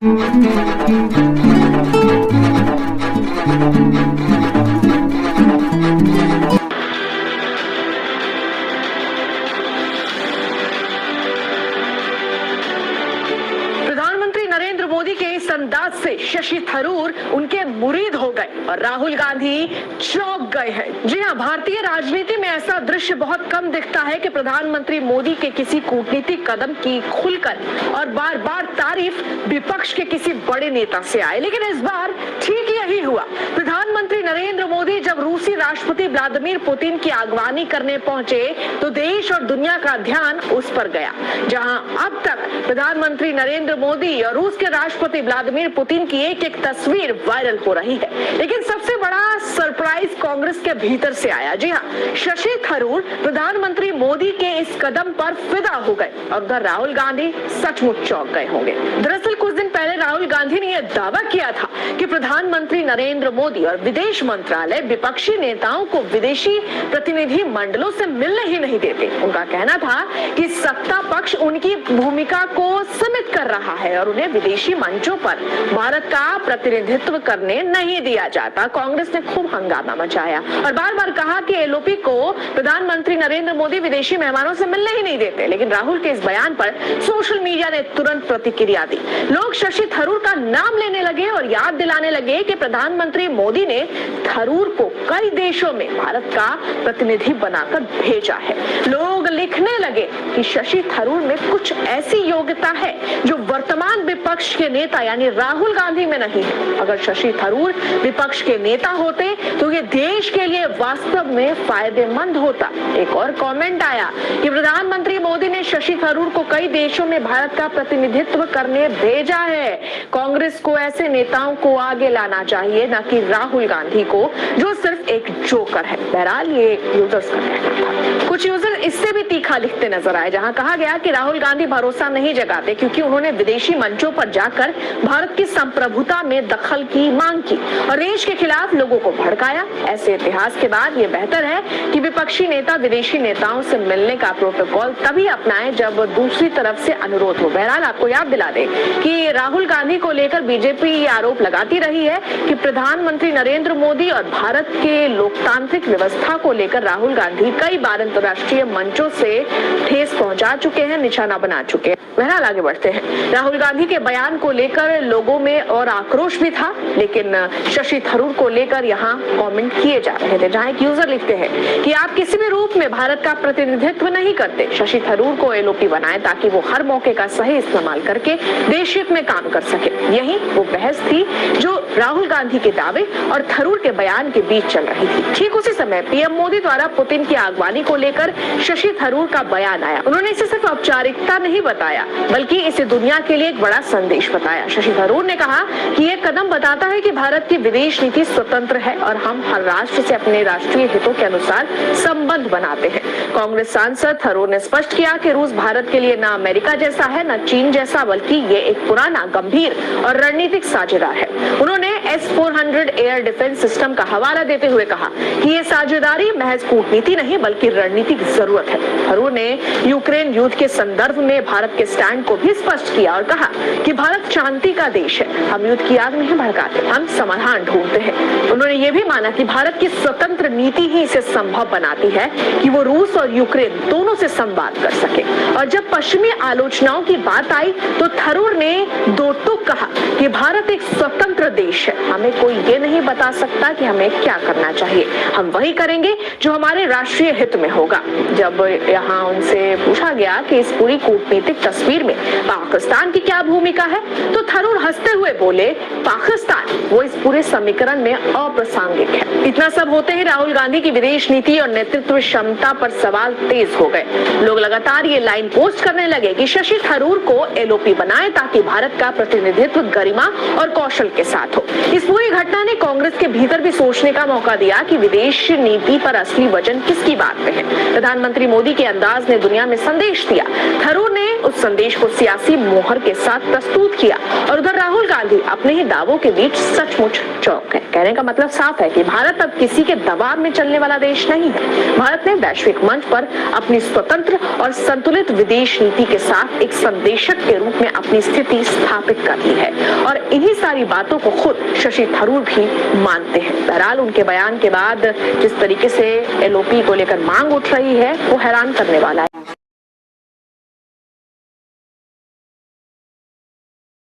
प्रधानमंत्री नरेंद्र मोदी के इस अंदाज से शशि थरूर उनके मुरीद हो गए और राहुल गांधी चौंक गए हैं। जी हाँ, भारतीय राजनीति में ऐसा दृश्य बहुत कम दिखता है कि प्रधानमंत्री मोदी के किसी कूटनीतिक कदम की खुलकर और बार बार तारीफ विपक्ष के किसी बड़े नेता से आए, लेकिन इस बार ठीक यही हुआ। प्रधानमंत्री नरेंद्र मोदी जब रूसी राष्ट्रपति व्लादिमीर पुतिन की अगवानी करने पहुंचे तो देश और दुनिया का ध्यान उस पर गया। जहां अब तक प्रधानमंत्री नरेंद्र मोदी और रूस के राष्ट्रपति व्लादिमीर पुतिन की एक एक तस्वीर वायरल हो रही है, लेकिन सबसे बड़ा सरप्राइज कांग्रेस के भीतर से आया। जी हाँ, शशि थरूर प्रधानमंत्री मोदी के इस कदम पर फिदा हो गए और उधर राहुल गांधी सचमुच चौंक गए होंगे। दरअसल कुछ दिन पहले राहुल गांधी ने यह दावा किया था कि प्रधानमंत्री नरेंद्र मोदी और विदेश मंत्रालय विपक्षी नेताओं को विदेशी प्रतिनिधि मंडलों से मिलने ही नहीं देते। उनका कहना था कि सत्ता पक्ष उनकी भूमिका को सीमित कर रहा है और उन्हें विदेशी मंचों पर भारत का प्रतिनिधित्व करने नहीं दिया जाता। कांग्रेस ने खूब हंगामा मचाया और बार बार कहा कि एलओपी को प्रधानमंत्री नरेंद्र मोदी विदेशी मेहमानों से मिलने ही नहीं देते, लेकिन राहुल के इस बयान पर सोशल मीडिया ने तुरंत प्रतिक्रिया दी। लोग शशि थरूर का नाम लेने लगे और याद दिलाने लगे कि प्रधानमंत्री मोदी ने थरूर को कई देशों में भारत का प्रतिनिधि बनाकर भेजा है। लोग लिखने लगे कि शशि थरूर में कुछ ऐसी योग्यता है जो वर्तमान विपक्ष के नेता यानी राहुल गांधी में नहीं है। अगर शशि थरूर विपक्ष के नेता होते तो ये देश के लिए वास्तव में फायदेमंद होता। एक और कमेंट आया कि प्रधानमंत्री मोदी ने शशि थरूर को कई देशों में भारत का प्रतिनिधित्व करने भेजा है। कांग्रेस को ऐसे नेताओं को आगे लाना चाहिए, न कि राहुल गांधी को जो सिर्फ एक जोकर है। बहरहाल ये यूजर्स का कहना था। कुछ यूजर इससे भी तीखा लिखते नजर आए, जहां कहा गया कि राहुल गांधी भरोसा नहीं जगाते क्योंकि उन्होंने विदेशी मंचों पर जाकर भारत की संप्रभुता में दखल की मांग की और देश के खिलाफ लोगों को भड़काया। ऐसे इतिहास के बाद ये बेहतर है कि विपक्षी नेता विदेशी नेताओं से मिलने का प्रोटोकॉल तभी अपनाएं जब दूसरी तरफ से अनुरोध हो। बहरहाल आपको याद दिला दें कि राहुल गांधी को लेकर बीजेपी ये आरोप लगाती रही है कि प्रधानमंत्री नरेंद्र मोदी और भारत के लोकतांत्रिक व्यवस्था को लेकर राहुल गांधी कई बार अंतर्राष्ट्रीय मंचों से ठेस पहुंचा चुके हैं, निशाना बना चुके हैं। बहरहाल आगे बढ़ते हैं। राहुल गांधी के बयान को लेकर लोगों में और आक्रोश भी था, लेकिन शशि थरूर को लेकर यहाँ कमेंट किए जा रहे थे, जहां एक यूजर लिखते हैं कि आप किसी भी रूप में भारत का प्रतिनिधित्व नहीं करते। शशि थरूर को एलओपी बनाएं ताकि वो हर मौके का सही इस्तेमाल करके देश हित में काम कर सके। यही वो बहस थी जो राहुल गांधी के दावे और थरूर के बयान के बीच चल रही थी। ठीक उसी समय पीएम मोदी द्वारा पुतिन की अगवानी को लेकर शशि थरूर का बयान आया। उन्होंने इसे सिर्फ औपचारिकता नहीं बताया बल्कि इसे दुनिया के लिए एक बड़ा संदेश बताया। शशि थरूर ने कहा कि यह कदम बताता है कि भारत की विदेश नीति स्वतंत्र है और हम हर राष्ट्र से अपने राष्ट्रीय हितों के अनुसार संबंध बनाते हैं। कांग्रेस सांसद थरूर ने स्पष्ट किया कि रूस भारत के लिए न अमेरिका जैसा है न चीन जैसा, बल्कि ये एक पुराना, गंभीर और रणनीतिक साझेदार है। उन्होंने S-400 एयर डिफेंस सिस्टम का हवाला देते हुए कहा कि ये साझेदारी महज कूटनीति नहीं बल्कि रणनीतिक जरूरत है। थरूर ने यूक्रेन युद्ध के संदर्भ में भारत के स्टैंड को भी स्पष्ट किया और कहा कि भारत शांति का देश है, हम युद्ध की आग नहीं भड़काते, हम समाधान ढूंढते हैं। उन्होंने ये भी माना कि भारत की स्वतंत्र नीति ही इसे संभव बनाती है कि वो रूस और यूक्रेन दोनों से संवाद कर सके। और जब पश्चिमी आलोचनाओं की बात आई तो थरूर ने दो टूक कहा कि भारत एक स्वतंत्र देश है, हमें कोई ये नहीं बता सकता कि हमें क्या करना चाहिए, हम वही करेंगे जो हमारे राष्ट्रीय हित में होगा। जब यहाँ उनसे पूछा गया कि इस पूरी कूटनीतिक तस्वीर में पाकिस्तान की क्या भूमिका है तो थरूर हंसते हुए बोले, पाकिस्तान वो इस पूरे समीकरण में अप्रासंगिक है। इतना सब होते ही राहुल गांधी की विदेश नीति और नेतृत्व क्षमता पर सवाल तेज हो गए। लोग लगातार ये लाइन पोस्ट करने लगे कि शशि थरूर को एलओपी बनाए ताकि भारत का प्रतिनिधित्व गरिमा और कौशल के साथ हो। इस पूरी घटना ने कांग्रेस के भीतर भी सोचने का मौका दिया कि विदेश नीति पर असली वजन किसकी बात में है। प्रधानमंत्री मोदी के अंदाज ने दुनिया में संदेश दिया, थरूर ने उस संदेश को सियासी मोहर के साथ प्रस्तुत किया और उधर राहुल गांधी गांधी अपने ही दावों के बीच सचमुच चौंक गए। कहने का मतलब साफ है कि भारत अब किसी के दबाव में चलने वाला देश नहीं है। भारत ने वैश्विक मंच पर अपनी स्वतंत्र और संतुलित विदेश नीति के साथ एक संदेशक के रूप में अपनी स्थिति स्थापित कर ली है और इन्हीं सारी बातों को खुद शशि थरूर भी मानते हैं। बहरहाल उनके बयान के बाद जिस तरीके से LOP को लेकर मांग उठ रही है वो हैरान करने वाला है।